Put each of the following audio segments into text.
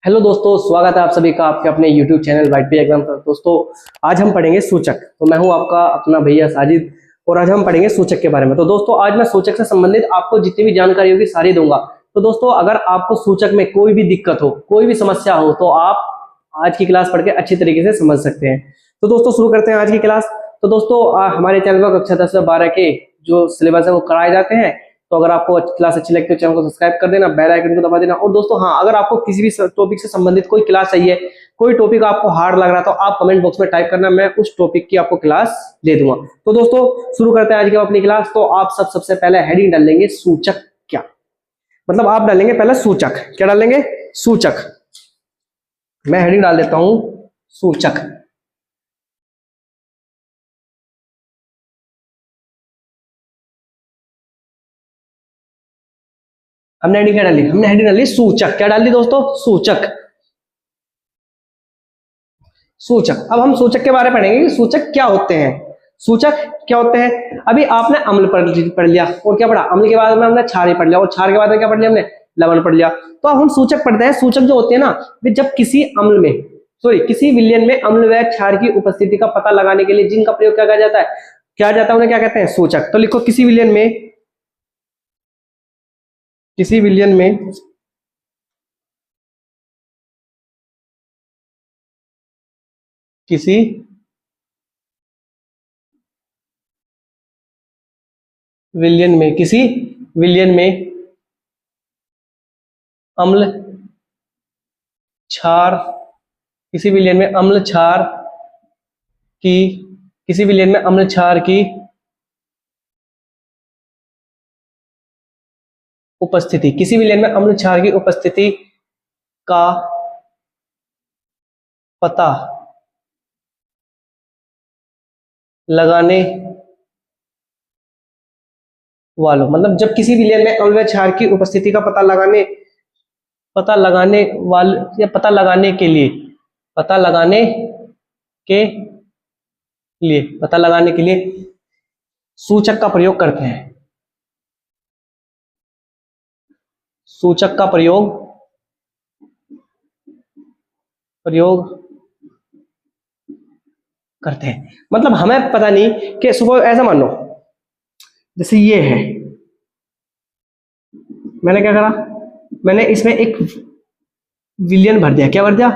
Hello दोस्तों, स्वागत है आप सभी का आपके अपने YouTube चैनल वाइट पे एग्जाम पर। दोस्तों, आज हम पढ़ेंगे सूचक। तो मैं हूं आपका अपना भैया साजिद और आज हम पढ़ेंगे सूचक के बारे में। तो दोस्तों, आज मैं सूचक से संबंधित आपको जितनी भी जानकारी होगी सारी दूंगा। तो दोस्तों, अगर आपको सूचक में कोई भी दिक्कत हो, कोई भी समस्या हो, तो आप आज की क्लास पढ़ के अच्छी तरीके से समझ सकते हैं। तो दोस्तों, शुरू करते हैं आज की क्लास। तो दोस्तों, हमारे चैनल पर कक्षा 10 से 12 के जो सिलेबस है वो कराए जाते हैं। तो अगर आपको क्लास अच्छी लगती है, चैनल को सब्सक्राइब कर देना, बेल आइकन को दबा देना। और दोस्तों, हाँ, अगर आपको किसी भी टॉपिक से संबंधित कोई क्लास चाहिए, कोई टॉपिक आपको हार्ड लग रहा है, तो आप कमेंट बॉक्स में टाइप करना, मैं उस टॉपिक की आपको क्लास दे दूंगा। तो दोस्तों, शुरू करते हैं आज की अपनी क्लास। तो आप सबसे पहले हेडिंग डाल लेंगे सूचक क्या, मतलब आप डालेंगे पहले सूचक। क्या डालेंगे? सूचक। मैं हेडिंग डाल देता हूं सूचक। हमने हेडिंग क्या डाली? हमने हेडिंग डाली सूचक। क्या डाल दी दोस्तों? सूचक। सूचक। अब हम सूचक के बारे में पढ़ेंगे कि सूचक क्या होते हैं। सूचक क्या होते हैं? अभी आपने अम्ल पढ़ लिया और क्या पढ़ा? अम्ल के बाद में हमने क्षार पढ़ लिया और क्षार के बाद में क्या पढ़ लिया हमने? लवण पढ़ लिया। तो अब हम सूचक पढ़ते हैं। सूचक जो होते हैं ना, वे जब किसी अम्ल में, सॉरी, किसी विलयन में अम्ल व क्षार की उपस्थिति का पता लगाने के लिए जिनका प्रयोग किया जाता है, उन्हें क्या कहते हैं? सूचक। तो लिखो, किसी विलयन में, किसी विलयन में किसी विलयन में किसी विलयन में अम्ल क्षार, किसी विलयन में अम्ल क्षार की, किसी विलयन में अम्ल क्षार की उपस्थिति, किसी विलयन में अम्ल क्षार की उपस्थिति का पता लगाने वालों, मतलब जब किसी विलयन में अम्ल व क्षार की उपस्थिति का पता लगाने वाले या पता लगाने के लिए सूचक का प्रयोग करते हैं। सूचक का प्रयोग करते हैं। मतलब हमें पता नहीं कि सुबह ऐसा मान लो, जैसे ये है, मैंने क्या करा? मैंने इसमें एक विलयन भर दिया। क्या भर दिया?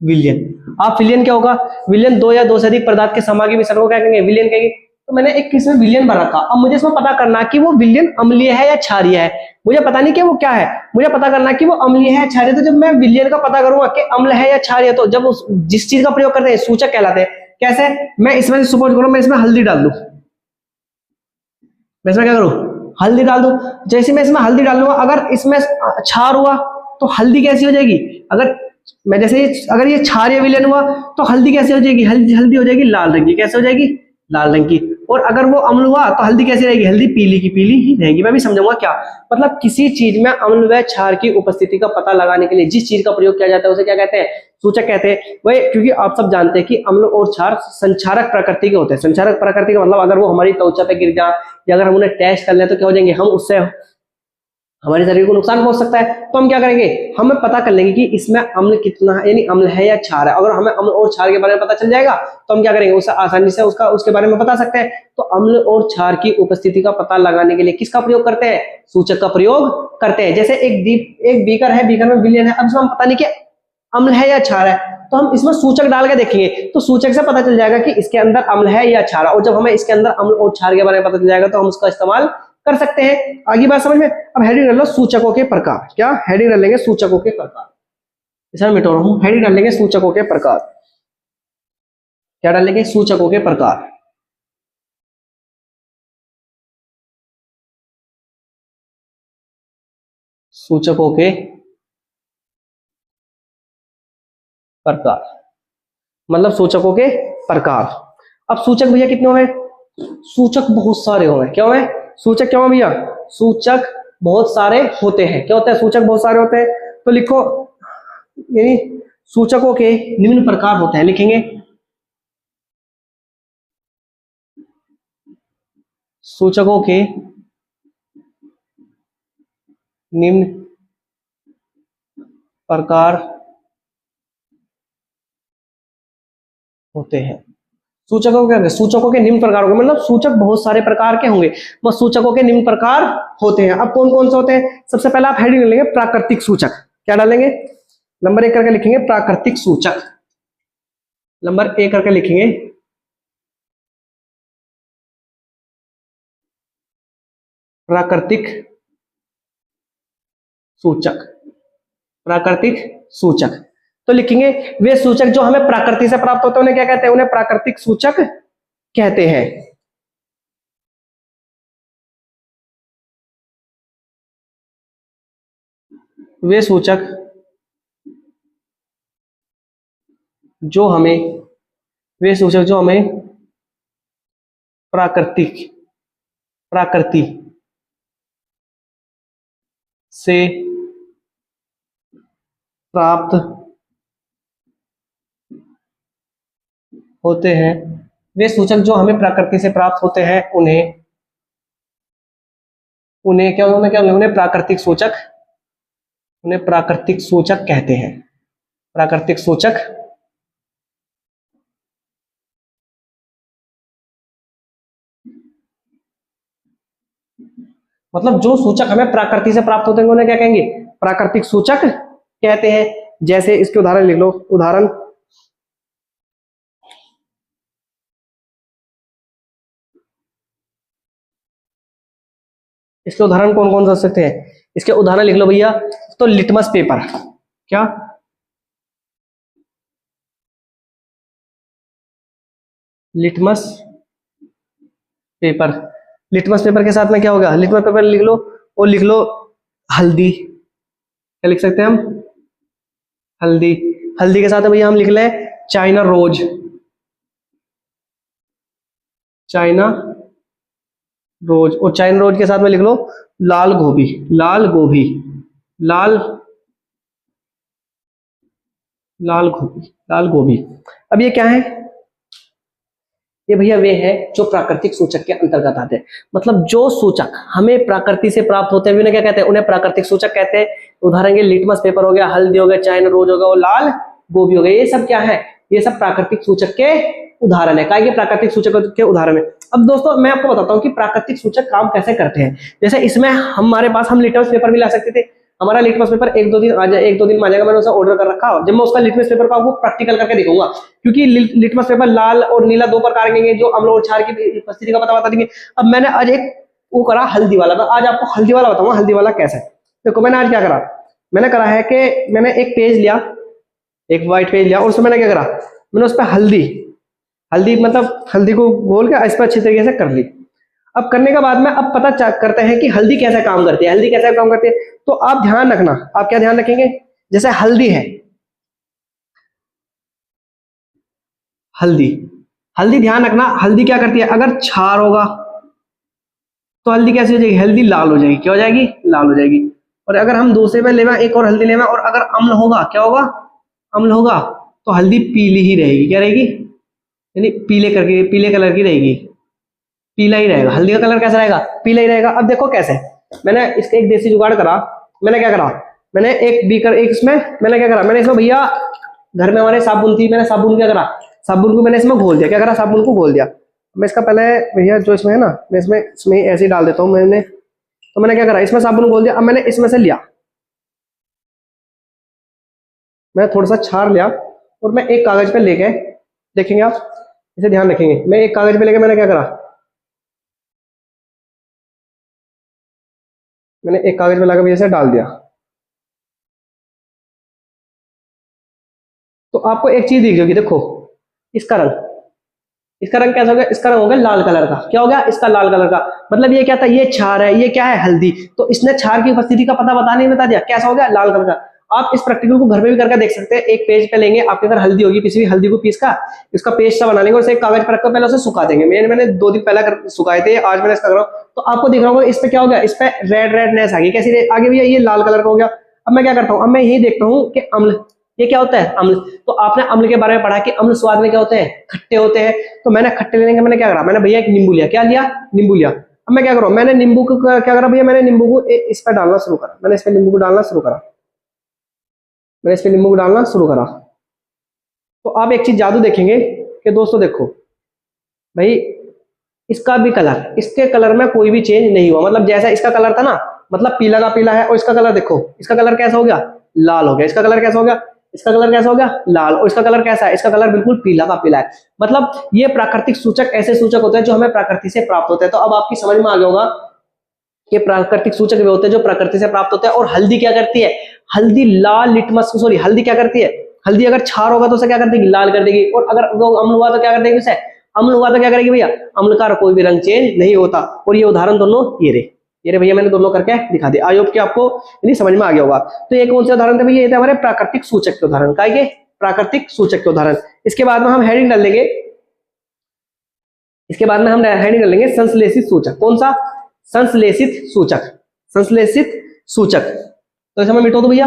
विलयन। आप विलयन क्या होगा? विलयन दो या दो से अधिक पदार्थ के समागी मिश्रण को क्या कहेंगे? विलयन कहेंगे। तो मैंने एक इसमें विलयन भर रखा। अब मुझे इसमें पता करना कि वो विलयन अम्लीय है या क्षारीय है। मुझे पता नहीं कि वो क्या है, मुझे पता करना कि वो अम्लीय है या क्षारीय। तो जब मैं विलयन का पता करूंगा कि अम्ल है या क्षारीय, तो जब जिस चीज का प्रयोग करते हैं सूचक कहलाते हैं। कैसे? मैं इसमें सपोज करूं, मैं इसमें हल्दी डाल दूं, मैं इसमें क्या करूं? हल्दी डाल दूं। जैसे मैं इसमें हल्दी डाल दूंगा, अगर इसमें क्षार हुआ तो हल्दी कैसी हो जाएगी? अगर मैं जैसे अगर ये क्षारीय विलयन हुआ तो हल्दी कैसे हो जाएगी? हल्दी हल्दी हो जाएगी लाल रंग की। कैसे हो जाएगी? लाल रंग की। और अगर वो अम्ल हुआ तो हल्दी कैसी रहेगी? हल्दी पीली की पीली ही रहेगी। मैं भी समझाऊंगा क्या। मतलब किसी चीज में अम्ल व क्षार की उपस्थिति का पता लगाने के लिए जिस चीज का प्रयोग किया जाता है उसे क्या कहते हैं? सूचक कहते हैं। वही, क्योंकि आप सब जानते हैं कि अम्ल और क्षार संक्षारक प्रकृति के होते हैं। संक्षारक प्रकृति का मतलब अगर वो हमारी त्वचा पे गिर जाए या अगर हम उन्हें टेस्ट कर लें तो क्या हो जाएंगे? हम उससे हमारे शरीर को नुकसान पहुंच सकता है। तो हम क्या करेंगे? हम पता कर लेंगे कि इसमें अम्ल कितना है, यानी अम्ल है या क्षार है। अगर हमें अम्ल और क्षार के बारे में पता चल जाएगा तो हम क्या करेंगे? उससे आसानी से उसके बारे में बता सकते हैं। तो अम्ल और क्षार की उपस्थिति का पता लगाने के लिए किसका प्रयोग करते हैं? सूचक का प्रयोग करते हैं। जैसे एक बीकर है, बीकर में विलयन है। अब इसमें हम पता नहीं कि अम्ल है या क्षार है, तो हम इसमें सूचक डाल के देखेंगे तो सूचक से पता चल जाएगा कि इसके अंदर अम्ल है या क्षार है। और जब हमें इसके अंदर अम्ल और क्षार के बारे में पता चल जाएगा तो हम उसका इस्तेमाल कर सकते हैं। आगे बात समझ में? अब हेडिंग डाल लो सूचकों के प्रकार। क्या हेडिंग डालेंगे? सूचकों के प्रकार। इसे मिटा रहा हूं, हेडिंग डालेंगे सूचकों के प्रकार। क्या डालेंगे? सूचकों के प्रकार। सूचकों के प्रकार मतलब सूचकों के प्रकार। अब सूचक भैया कितने हुए? सूचक बहुत सारे हुए। क्या हुए? सूचक क्या हुए भैया? सूचक बहुत सारे होते हैं। क्या होता है? सूचक बहुत सारे होते हैं। तो लिखो, यानी सूचकों के निम्न प्रकार होते हैं। लिखेंगे सूचकों के निम्न प्रकार होते हैं। सूचकों के क्या, सूचकों के निम्न प्रकार होंगे, मतलब सूचक बहुत सारे प्रकार के होंगे, वो सूचकों के निम्न प्रकार होते हैं। अब कौन कौन से होते हैं? सबसे पहला आप हेडिंग लेंगे प्राकृतिक सूचक। क्या डालेंगे? नंबर 1 करके लिखेंगे प्राकृतिक सूचक। नंबर 1 करके लिखेंगे प्राकृतिक सूचक। प्राकृतिक सूचक तो लिखेंगे वे सूचक जो हमें प्रकृति से प्राप्त होते हैं उन्हें क्या कहते हैं? उन्हें प्राकृतिक सूचक कहते हैं। वे सूचक जो हमें वे सूचक जो हमें प्रकृति से प्राप्त होते हैं, वे सूचक जो हमें प्रकृति से प्राप्त होते हैं उन्हें प्राकृतिक सूचक कहते हैं। प्राकृतिक सूचक मतलब जो सूचक हमें प्रकृति से प्राप्त होते हैं उन्हें क्या कहेंगे? प्राकृतिक सूचक कहते हैं। जैसे इसके उदाहरण लिख लो। उदाहरण इसके उदाहरण कौन कौन से हो सकते हैं? इसके उदाहरण लिख लो भैया। तो लिटमस पेपर, क्या? Litmus paper. लिटमस पेपर के साथ में क्या होगा? लिटमस पेपर लिख लो और लिख लो हल्दी। क्या लिख सकते हैं हम? हल्दी। हल्दी के साथ में भैया हम लिख लें चाइना रोज। China rose. और चाइना रोज के साथ में लिख लो लाल गोभी। लाल गोभी। लाल गोभी। लाल गोभी। अब ये क्या है? ये भैया वे है जो प्राकृतिक सूचक के अंतर्गत आते हैं। मतलब जो सूचक हमें प्रकृति से प्राप्त होते हैं उन्हें क्या कहते हैं? उन्हें प्राकृतिक सूचक कहते हैं। उदाहरण के लिटमस पेपर हो गया, हल्दी हो गया, चाइना रोज हो गया और लाल गोभी हो गया। ये सब क्या है? ये सब प्राकृतिक सूचक के उदाहरण है। क्या ये प्राकृतिक सूचक के उदाहरण है? अब दोस्तों मैं आपको बताता हूँ कि प्राकृतिक सूचक काम कैसे करते हैं। जैसे इसमें हमारे पास हम लिटमस पेपर भी ला सकते थे। हमारा लिटमस पेपर एक दो दिन में आ जाएगा। मैंने उसे ऑर्डर कर रखा। जब मैं उसका लिटमस पेपर का आपको प्रैक्टिकल करके दिखाऊंगा, क्योंकि लिटमस पेपर लाल और नीला दो प्रकार के जो अम्ल और क्षार की उपस्थिति का पता बता देंगे। अब मैंने आज एक वो करा हल्दी वाला। मैं आज आपको हल्दी वाला बताऊंगा हल्दी वाला कैसे। देखो मैंने आज क्या करा, मैंने करा है कि मैंने एक पेज लिया, एक व्हाइट पेज लिया और उसमें मैंने क्या करा, मैंने उस पर हल्दी मतलब हल्दी को घोल के इस पर अच्छी तरीके से कर ली। अब करने के बाद में अब पता करते हैं कि हल्दी कैसे काम करती है। हल्दी कैसे काम करती है तो आप ध्यान रखना। आप क्या ध्यान रखेंगे? जैसे हल्दी है, हल्दी ध्यान रखना। हल्दी क्या करती है? अगर क्षार होगा तो हल्दी कैसी हो जाएगी? हल्दी लाल हो जाएगी। क्या हो जाएगी? लाल हो जाएगी। और अगर हम दूसरे में लेवा एक और हल्दी लेवा और अगर अम्ल होगा, क्या होगा? अम्ल होगा तो हल्दी पीली ही रहेगी। क्या रहेगी? यानी पीले कलर की रहेगी। पीला ही रहेगा। हल्दी का कलर कैसा रहेगा? पीला ही रहेगा। अब देखो कैसे। मैंने इसका एक देसी जुगाड़ करा। मैंने क्या करा, मैंने एक बीकर एक इसमें मैंने क्या करा, मैंने इसमें भैया घर में हमारे साबुन थी, मैंने साबुन क्या करा, साबुन को मैंने इसमें घोल दिया। क्या करा? साबुन को घोल दिया। मैं इसका पहले भैया जो इसमें है ना, मैं इसमें ऐसे ही डाल देता हूँ। मैंने क्या करा, इसमें साबुन घोल दिया। अब मैंने इसमें से लिया, मैं थोड़ा सा छार लिया और मैं एक कागज पे लेके, देखेंगे आप इसे ध्यान रखेंगे, मैं एक कागज पे लेके मैंने क्या करा, मैंने एक कागज पे लाकर भैया से डाल दिया। तो आपको एक चीज दिख होगी, देखो इसका रंग कैसा हो गया? इसका रंग हो गया लाल कलर का। क्या हो गया? इसका लाल कलर का। मतलब ये क्या था? ये क्षार है। ये क्या है? हल्दी। तो इसने क्षार की उपस्थिति का पता बता दिया। कैसा हो गया? लाल कलर का। आप इस प्रैक्टिकल को घर में भी करके देख सकते हैं। एक पेज पे लेंगे, आपके अगर हल्दी होगी, किसी भी हल्दी को पीस का इसका पेस्ट सा बना लेंगे और इसे एक कागज पर रखकर पहले उसे सुखा देंगे। मैंने 2 दिन पहले सुखाए थे, आज मैंने इसका कर रहा हूँ। तो आपको दिख रहा होगा इस पे क्या हो गया? इस पे रेडनेस आ गई। कैसी आगे भैया? ये लाल कलर का हो गया। अब मैं क्या करता हूँ, अब मैं यही देखता हूँ कि अम्ल, ये क्या होता है? अम्ल। तो आपने अम्ल के बारे में पढ़ा कि अम्ल स्वाद में क्या होते हैं? खट्टे होते हैं। तो मैंने खट्टे लेने का मैंने क्या करा, मैंने भैया एक नींबू लिया। क्या लिया? नींबू लिया। अब मैं क्या करूँ, मैंने नींबू को क्या करा भैया, मैंने नींबू को इस पर डालना शुरू करा। मैंने इस पर नींबू को डालना शुरू करा। तो आप एक चीज जादू देखेंगे कि दोस्तों देखो भाई, इसका भी कलर, इसके कलर में कोई भी चेंज नहीं हुआ, मतलब जैसा इसका कलर था ना, मतलब पीला का पीला है, और इसका कलर देखो, इसका कलर कैसा हो गया, लाल हो गया, इसका कलर कैसा हो गया, इसका कलर कैसा हो गया, लाल, और इसका कलर कैसा है, इसका कलर बिल्कुल पीला का पीला है। मतलब ये प्राकृतिक सूचक ऐसे सूचक होते हैं जो हमें प्रकृति से प्राप्त होते हैं। तो अब आपकी समझ में आ गया होगा कि प्राकृतिक सूचक वे होते हैं जो प्रकृति से प्राप्त होते हैं। और हल्दी क्या करती है, हल्दी लाल लिटमस, सॉरी हल्दी क्या करती है, हल्दी अगर क्षार होगा तो उसे क्या कर देगी, लाल कर देगी, और अगर वो अम्ल हुआ तो क्या कर देगी, उसे अम्ल हुआ तो क्या करेगी भैया, अम्ल का कोई भी रंग चेंज नहीं होता। और ये उदाहरण दोनों ये रे भैया, मैंने दोनों करके दिखा दिया, आई होप कि आपको नहीं समझ में आ गया होगा। तो ये कौन से उदाहरण थे भैया, ये थे हमारे प्राकृतिक सूचक के उदाहरण, काय के प्राकृतिक सूचक के उदाहरण। इसके बाद में हम हेडिंग डाल देंगे, इसके बाद में हम हेडिंग डाल लेंगे संश्लेषित सूचक। कौन सा, संश्लेषित सूचक, संश्लेषित सूचक। तो इसे मैं मिटो दो भैया,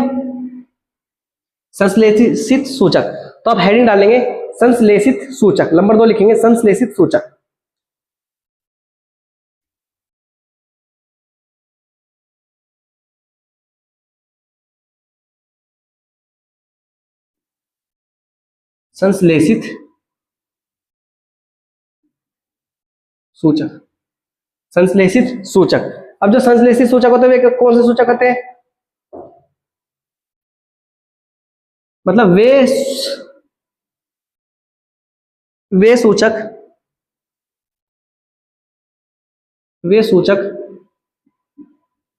संश्लेषित सूचक। तो आप हेडिंग डालेंगे संश्लेषित सूचक, नंबर 2 लिखेंगे संश्लेषित सूचक। संश्लेषित सूचक, संश्लेषित सूचक। अब जो संश्लेषित सूचक होते हैं वे कौन से सूचक होते हैं, मतलब वे सूचक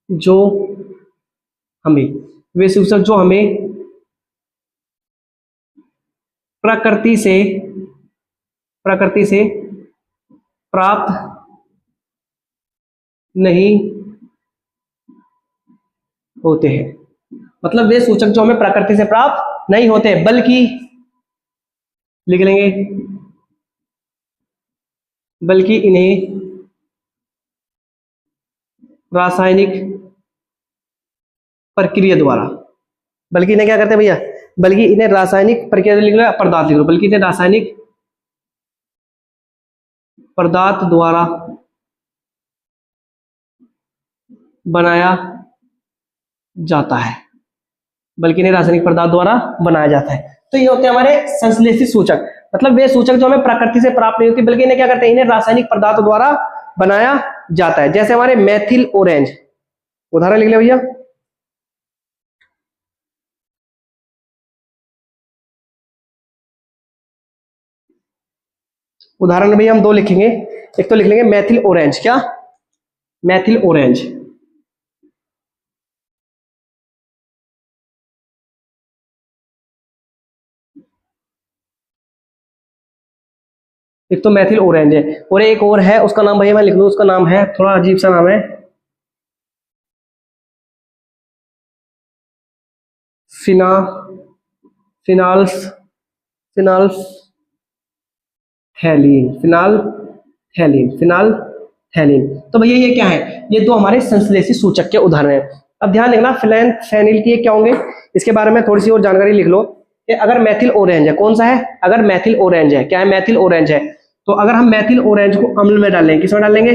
जो हमें, वे सूचक जो हमें प्रकृति से प्राप्त नहीं होते हैं। मतलब वे सूचक जो हमें प्रकृति से प्राप्त नहीं होते, बल्कि लिख लेंगे, बल्कि इन्हें रासायनिक प्रक्रिया द्वारा, बल्कि इन्हें क्या करते हैं भैया, बल्कि इन्हें रासायनिक प्रक्रिया लिख लो, पदार्थ लिख लो, बल्कि इन्हें रासायनिक पदार्थ द्वारा बनाया जाता है, बल्कि इन्हें रासायनिक पदार्थ द्वारा बनाया जाता है। तो ये होते हैं हमारे संश्लेषित सूचक, मतलब वे सूचक जो हमें प्रकृति से प्राप्त नहीं होती, बल्कि इन्हें क्या करते हैं, इन्हें रासायनिक पदार्थ द्वारा बनाया जाता है। जैसे हमारे मेथिल ऑरेंज, उदाहरण लिख ले भैया, उदाहरण भैया हम 2 लिखेंगे। एक तो लिख लेंगे मेथिल ऑरेंज, क्या, मेथिल ऑरेंज। एक तो मेथिल ऑरेंज है, और एक और है, उसका नाम भैया मैं लिख लूं, उसका नाम है, थोड़ा अजीब सा नाम है, फिनाल्स फिनाल्थैलीन। तो भैया ये क्या है, ये 2 हमारे संश्लेषित सूचक के उदाहरण हैं। अब ध्यान रखना फिनाल्थैलीन की क्या होंगे, इसके बारे में थोड़ी सी और जानकारी लिख लो कि अगर मेथिल ऑरेंज है, कौन सा है, अगर मेथिल ऑरेंज है, क्या है, मेथिल ऑरेंज है, तो अगर हम मेथिल ऑरेंज को अम्ल में डालेंगे, किसमें डालेंगे,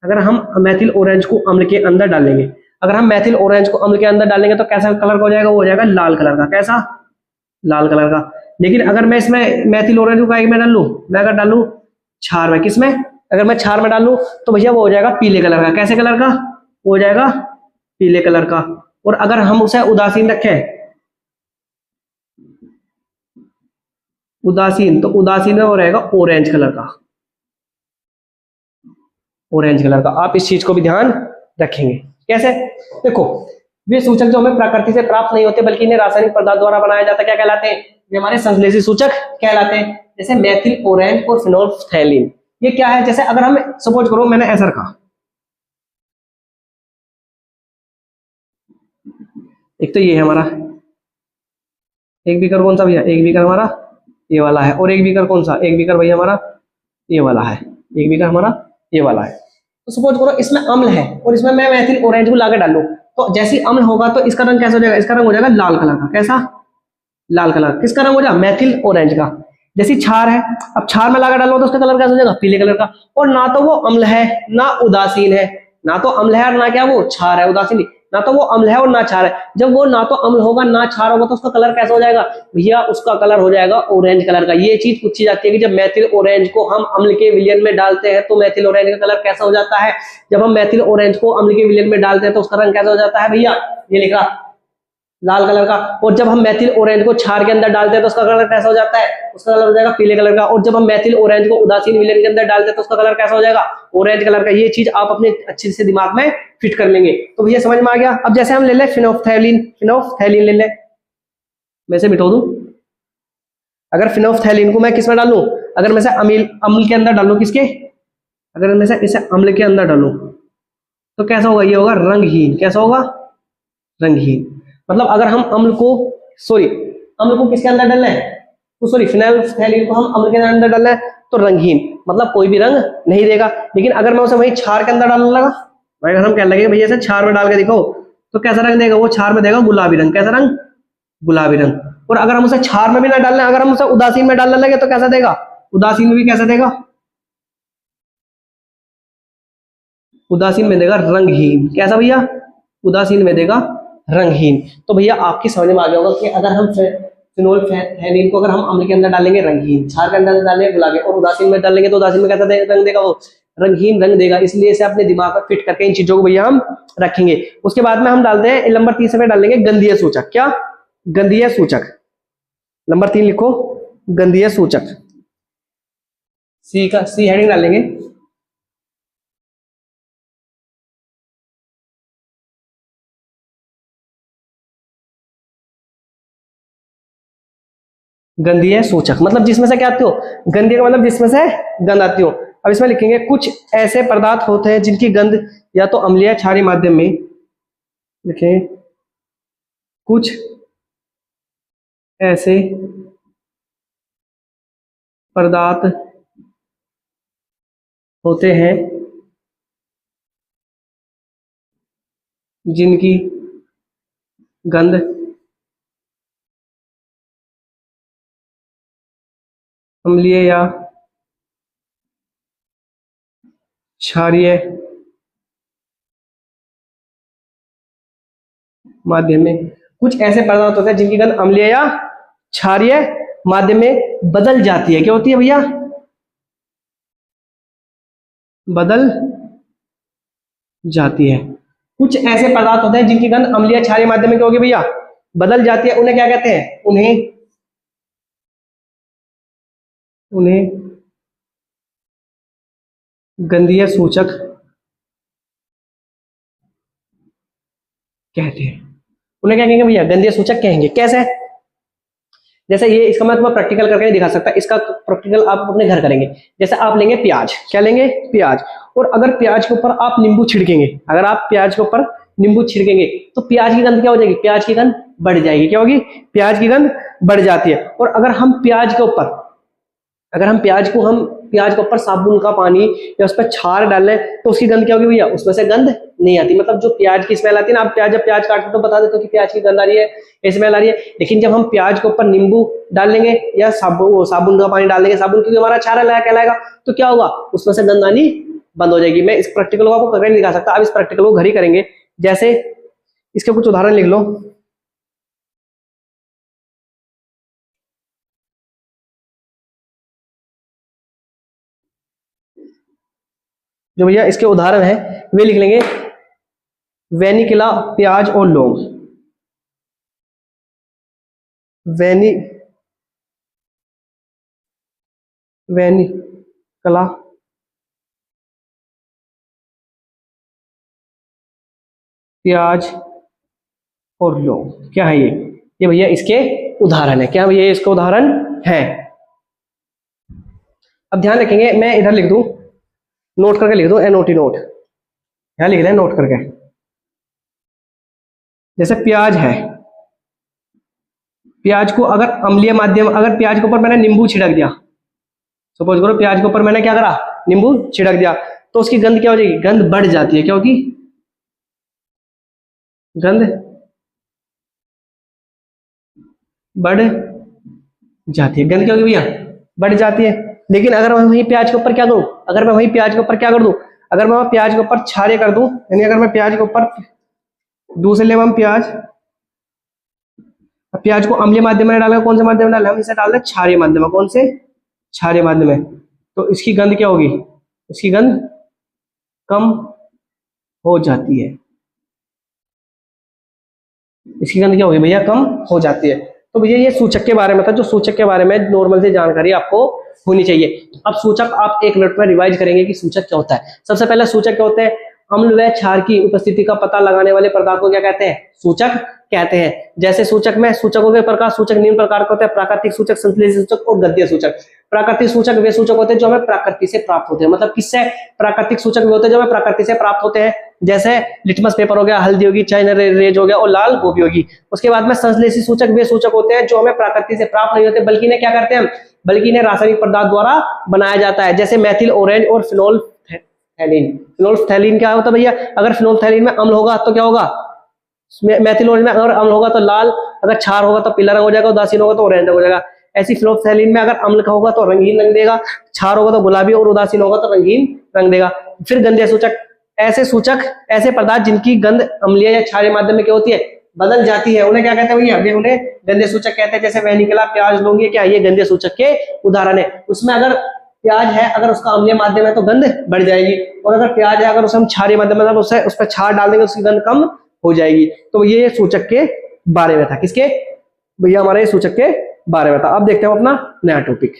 अगर हम मेथिल ऑरेंज को अम्ल के अंदर डालेंगे, अगर हम मेथिल ऑरेंज को अम्ल के अंदर डालेंगे तो कैसा कलर का हो जाएगा, वो हो जाएगा लाल कलर का, कैसा, लाल कलर का। लेकिन अगर मैं इसमें मेथिल ऑरेंज को काय में डाल लूं, मैं अगर डालूं क्षार में, किसमें, अगर मैं क्षार में डाल लूं तो भैया वो हो जाएगा पीले कलर का, कैसे कलर का, वो हो जाएगा पीले कलर का। और अगर हम उसे उदासीन रखें, उदासीन, तो उदासीन में वो रहेगा ऑरेंज कलर का, ऑरेंज कलर का। आप इस चीज को भी ध्यान रखेंगे। कैसे, देखो वे सूचक जो हमें प्रकृति से प्राप्त नहीं होते, बल्कि इन्हें रासायनिक पदार्थ द्वारा बनाया जाता है, क्या कहलाते हैं, ये हमारे संश्लेषित सूचक कहलाते हैं। जैसे मेथिल ऑरेंज और फिनोल्फथैलीन, ये क्या है, जैसे अगर हम सपोज करो मैंने ऐसा रखा, एक तो ये है हमारा एक बीकर, कौन सा भैया, एक बीकर हमारा ये वाला है, और एक बीकर कौन सा, एक बीकर भैया हमारा ये वाला है, एक बीकर हमारा ये वाला है। तो सपोज करो इसमें अम्ल है और इसमें मैं मेथिल ऑरेंज को लाकर डालूं, तो जैसे अम्ल होगा तो इसका रंग कैसा हो जाएगा, इसका रंग हो जाएगा लाल कलर का, कैसा, लाल कलर, किसका रंग हो जाएगा, मेथिल ऑरेंज का। जैसी क्षार है, अब क्षार में लाकर डालो तो उसका कलर कैसा हो जाएगा, पीले कलर का। और ना तो वो अम्ल है ना उदासीन है, ना तो अम्ल है और ना क्या वो क्षार है, उदासीन। ना तो वो अम्ल है और ना क्षार है। जब वो ना तो अम्ल होगा ना क्षार होगा तो उसका कलर कैसा हो जाएगा भैया, उसका कलर हो जाएगा ऑरेंज कलर का। ये चीज पूछी जाती है कि जब मेथिल ऑरेंज को हम अम्ल के विलयन में डालते हैं तो मेथिल ऑरेंज का कलर कैसा हो जाता है। जब हम मेथिल ऑरेंज को अम्ल के विलयन में डालते हैं तो उसका रंग कैसा हो जाता है भैया, ये लिखा लाल कलर का। और जब हम मेथिल ऑरेंज को क्षार के अंदर डालते हैं तो उसका कलर कैसा हो जाता है, उसका कलर हो जाएगा पीले कलर का। और जब हम मेथिल ऑरेंज को उदासीन विलयन के अंदर डालते हैं तो उसका कलर कैसा हो जाएगा, ऑरेंज कलर का। ये चीज आप अपने अच्छे से दिमाग में फिट कर लेंगे। तो भैया समझ में आ गया। अब जैसे हम ले लें फिनोफ्थैलीन, फिनोफ्थैलीन ले लें, मैं से मिटा दूं। अगर फिनोफ्थैलीन को मैं किस में डालूं, अगर मैं से अम्ल के अंदर डालूं, किसके, अगर मैं से इसे अम्ल के अंदर डालूं तो कैसा होगा, ये होगा रंगहीन। कैसा होगा, रंगहीन। मतलब अगर हम अम्ल को किसके अंदर डालना है, तो फिनाइलफ्थैलीन को हम अम्ल के अंदर डालना है तो रंगहीन, मतलब कोई भी रंग नहीं देगा। लेकिन अगर मैं उसे वही क्षार के अंदर डालने लगा, अगर हम कहने लगे भैया इसे क्षार में डाल के देखो तो कैसा रंग देगा, वो क्षार में देगा गुलाबी रंग। कैसा रंग, गुलाबी रंग। और अगर हम उसे क्षार में भी ना डालना, अगर हम उसे उदासीन में डालने लगे तो कैसा देगा, उदासीन में भी कैसा देगा, उदासीन में देगा रंगहीन। कैसा भैया, उदासीन में देगा रंगहीन। तो भैया आपकी समझ में आ गया होगा कि अगर हम फिनोल्फथैलीन को अगर हम अम्ल के अंदर डालेंगे रंगहीन, क्षार के अंदर डालेंगे गुलाबी, और उदासीन में डालेंगे तो उदासीन में कैसा रंग देगा, वो रंगहीन रंग देगा। इसलिए इसे अपने दिमाग में फिट करके इन चीजों को भैया हम रखेंगे। उसके बाद में हम डालते हैं नंबर 3 में डालेंगे गंधीय सूचक। क्या, गंधीय सूचक। नंबर 3 लिखो, गंधीय सूचक। सी का सी हेडिंग डालेंगे। गंधीय सूचक मतलब जिसमें से क्या आती हो, गंधीय का मतलब जिसमें से गंध आती हो। अब इसमें लिखेंगे कुछ ऐसे पदार्थ होते हैं जिनकी गंध या तो अम्लीय क्षारीय माध्यम में, लिखें कुछ ऐसे पदार्थ होते हैं जिनकी गंध अम्लीय या क्षारीय माध्यम में, कुछ ऐसे पदार्थ होते हैं जिनकी गंध अम्लीय या क्षारीय माध्यम में बदल जाती है। क्या होती है भैया, बदल जाती है। कुछ ऐसे पदार्थ होते हैं जिनकी गंध अम्लीय क्षारीय माध्यम में क्या होगी भैया, बदल जाती है। उन्हें क्या कहते हैं, उन्हें गंधीय सूचक कहते हैं। उन्हें क्या कहेंगे भैया, गंधीय सूचक कहेंगे। कैसे, जैसे ये इसका मैं तुम्हें प्रैक्टिकल करके नहीं दिखा सकता, इसका प्रैक्टिकल आप अपने घर करेंगे। जैसे आप लेंगे प्याज, क्या लेंगे, प्याज, और अगर प्याज के ऊपर आप नींबू छिड़केंगे, अगर आप प्याज के ऊपर नींबू छिड़केंगे तो प्याज की गंध क्या हो जाएगी, प्याज की गंध बढ़ जाएगी। क्या होगी, प्याज की गंध बढ़ जाती है। और अगर हम प्याज के ऊपर, अगर हम प्याज के ऊपर साबुन का पानी या उस पर क्षार डाल लें तो उसकी गंध क्या होगी भैया, उसमें से गंध नहीं आती। मतलब जो प्याज की स्मेल आती है ना, आप जब प्याज काटते तो बता देते हो कि प्याज की गंध आ रही है, स्मेल आ रही है। लेकिन जब हम प्याज के ऊपर नींबू डाल लेंगे या साबुन का पानी डाल लेंगे, साबुन क्योंकि हमारा क्षार कहलाएगा, तो क्या होगा, उसमें से गंध आनी बंद हो जाएगी। मैं इस प्रैक्टिकल को आपको करके नहीं दिखा सकता, आप इस प्रैक्टिकल को घर ही करेंगे। जैसे इसके कुछ उदाहरण लिख लो। जो भैया इसके उदाहरण है वे लिख लेंगे, वेनिकला, प्याज और लौंग। वेनिकला, प्याज और लौंग, क्या है ये भैया इसके उदाहरण है। क्या भैया ये इसके उदाहरण है। अब ध्यान रखेंगे, मैं इधर लिख दूं, नोट करके लिख दो, एनओटी नोट, यहां लिख रहे हैं नोट करके। जैसे प्याज है, प्याज को अगर अम्लीय माध्यम, अगर प्याज के ऊपर मैंने नींबू छिड़क दिया, सपोज करो प्याज के ऊपर मैंने क्या करा, नींबू छिड़क दिया, तो उसकी गंध क्या हो जाएगी, गंध बढ़ जाती है। क्या होगी, गंध बढ़ जाती है। गंध क्या होगी भैया, बढ़ जाती है। लेकिन अगर मैं वही प्याज के ऊपर क्या करूं, अगर मैं वही प्याज के ऊपर क्या कर दूं, अगर मैं प्याज के ऊपर क्षारीय कर दूं, यानी अगर मैं प्याज के ऊपर दूसरे लेव हम प्याज, अब प्याज को अम्लीय माध्यम में डालेंगे, कौन से माध्यम में डालें हम, इसे डाल रहे क्षारीय माध्यम में, कौन से, क्षारीय माध्यम में। तो इसकी गंध क्या होगी, इसकी गंध कम हो जाती है, इसकी गंध क्या होगी भैया, कम हो जाती है। तो भैया ये सूचक के बारे में था, जो सूचक के बारे में नॉर्मल से जानकारी आपको होनी चाहिए। अब सूचक आप 1 मिनट में रिवाइज करेंगे कि सूचक क्या होता है। सबसे पहले सूचक क्या होते हैं, अम्ल व क्षार की उपस्थिति का पता लगाने वाले पदार्थ को क्या कहते हैं, सूचक कहते हैं। जैसे सूचक में सूचकों के प्रकार, सूचक निम्न प्रकार के होते हैं, प्राकृतिक सूचक, संश्लेषित सूचक और गद्य सूचक। प्राकृतिक सूचक वे सूचक होते हैं जो हमें प्रकृति से प्राप्त होते हैं, मतलब किससे, प्राकृतिक सूचक वे होते हैं जो हमें प्रकृति से प्राप्त होते हैं। जैसे लिटमस पेपर हो गया, हल्दी होगी, चाइना रेज हो गया और लाल गोभी होगी। उसके बाद में संश्लेषित सूचक वे सूचक होते हैं जो हमें प्रकृति से प्राप्त नहीं होते, बल्कि इन्हें क्या करते हैं, बल्कि इन्हें रासायनिक पदार्थ द्वारा बनाया जाता है। जैसे मैथिल ऑरेंज और फिनोल्फथैलीन। फिनोल्फथैलीन क्या होता है भैया, अगर फिनोल्फथैलीन में अम्ल होगा तो क्या होगा, मैथिल ऑरेंज में अगर अम्ल होगा तो लाल, अगर क्षार होगा तो पीला रंग हो जाएगा, उदासीन होगा तो ऑरेंज रंग हो जाएगा। ऐसी फिनोल्फथैलीन में अगर अम्ल का होगा तो रंगीन रंग देगा, क्षार होगा तो गुलाबी और उदासीन होगा तो रंगीन रंग देगा। फिर गंधीय सूचक, ऐसे सूचक, ऐसे पदार्थ जिनकी गंध अम्लीय या क्षारीय माध्यम में क्या होती है, बदल जाती है, उन्हें क्या कहते हैं भैया, उन्हें गंधीय सूचक कहते हैं। जैसे वेनिकला, प्याज, लौंग, क्या ये गंधीय सूचक के उदाहरण है। उसमें अगर प्याज है, अगर उसका अम्लीय माध्यम है तो गंध बढ़ जाएगी, और अगर प्याज है अगर उसमें क्षारीय माध्यम है तो उस पर क्षार डाल देंगे, उसकी गंध कम हो जाएगी। तो ये सूचक के बारे में था, किसके भैया, हमारे सूचक के बारे में था। अब देखते हैं अपना नया टॉपिक।